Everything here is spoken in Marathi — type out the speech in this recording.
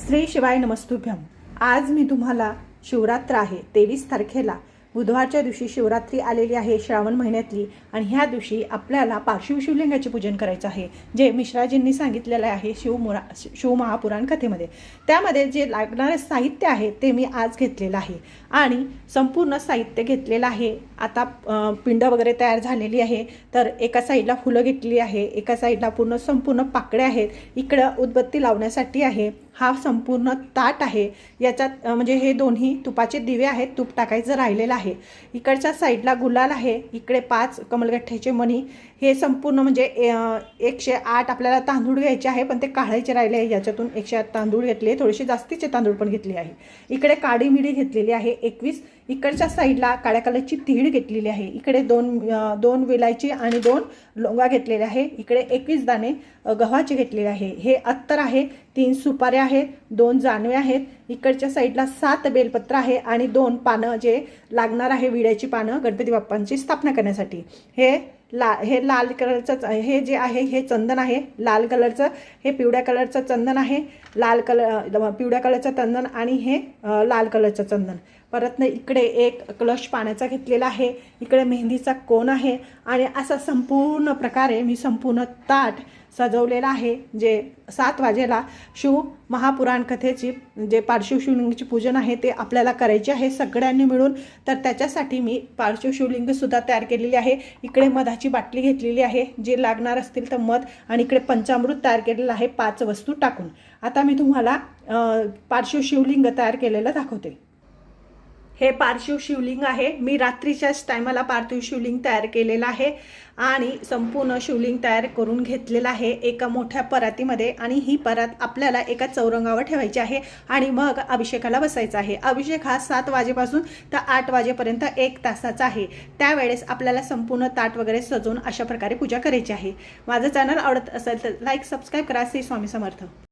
श्री शिवाय नमस्तुभ्यम। आज मी तुम्हाला शिवरात्र आहे 23 तारखेला बुधवारच्या दिवशी शिवरात्री आलेली आहे श्रावण महिन्यातली, आणि ह्या दिवशी आपल्याला पार्श्व शिवलिंगाचे पूजन करायचं आहे, जे मिश्राजींनी सांगितलेलं आहे शिवमहापुराण कथेमध्ये। त्यामध्ये जे लागणारे साहित्य आहे ते मी आज घेतलेलं आहे आणि संपूर्ण साहित्य घेतलेलं आहे। आता पिंड वगैरे तयार झालेली आहे, तर एका साईडला फुलं घेतली आहे, एका साईडला संपूर्ण पाकळ्या आहेत, इकडं उदबत्ती लावण्यासाठी आहे। हा संपूर्ण ताट आहे, याच्यात म्हणजे हे दोन्ही तुपाचे दिवे आहेत, तूप टाकायचं राहिलेलं आहे। इकडच्या साईडला गुलाल आहे, इकडे 5 कमलगठ्ठ्याचे मणी। हे संपूर्ण म्हणजे 108 आपल्याला तांदूळ घ्यायचे आहे, पण ते काढायचे राहिले आहे, याच्यातून 108 तांदूळ घेतले, थोडेसे जास्तीचे तांदूळ पण घेतले आहे। इकडे काळी मिरी घेतलेली आहे 21। इकडच्या साईडला काळ्या कलरची तीळ घेतलेली आहे, इकडे दोन वेलायची आणि 2 लोंगा घेतलेले आहे, इकडे 21 दाणे गव्हाचे घेतलेले आहे। हे अत्तर आहे, 3 सुपाऱ्या आहेत, 2 जानवे आहेत, इकडच्या साईडला 7 बेलपत्र आहे आणि 2 पानं जे लागणार आहे, विड्याची पानं गणपती बाप्पांची स्थापना करण्यासाठी। हे लाल कलरचं हे जे आहे हे चंदन आहे, लाल कलरचं हे पिवळ्या कलरचं चंदन आहे, पिवळ्या कलरचं चंदन आणि हे लाल कलरचं चंदन। परत इकडे एक कलश पाण्याचा घेतलेला आहे, इकडे मेहंदीचा कोन आहे, आणि असा संपूर्ण प्रकारे मी संपूर्ण ताट सजवलेला आहे, जे 7 वाजेला शिव महापुराण कथेची जे पार्श्व शिवलिंगाचे पूजन आहे ते आपल्याला करायचे आहे सगळ्यांनी मिळून। तर त्याच्यासाठी मी पार्श्व शिवलिंगसुद्धा तयार केलेली आहे। इकडे मधाची बाटली घेतलेली आहे, जे लागणार असतील तर मध, आणि इकडे पंचामृत तयार केलेलं आहे 5 वस्तू टाकून। आता मी तुम्हाला पार्श्व शिवलिंग तयार केलेलं दाखवते। हे पार्श्व शिवलिंग आहे, मी रात्रीच्याच टायमाला पार्थिव शिवलिंग तयार केलेलं आहे आणि संपूर्ण शिवलिंग तयार करून घेतलेलं आहे एका मोठ्या परातीमध्ये, आणि ही परात आपल्याला एका चौरंगावर ठेवायची आहे आणि मग अभिषेकाला बसायचा आहे। अभिषेक हा 7 वाजेपासून तर 8 वाजेपर्यंत 1 तासाचा आहे। त्यावेळेस आपल्याला संपूर्ण ताट वगैरे सजवून अशा प्रकारे पूजा करायची आहे। माझं चॅनल आवडत असेल तर लाईक सबस्क्राईब करा। श्री स्वामी समर्थ।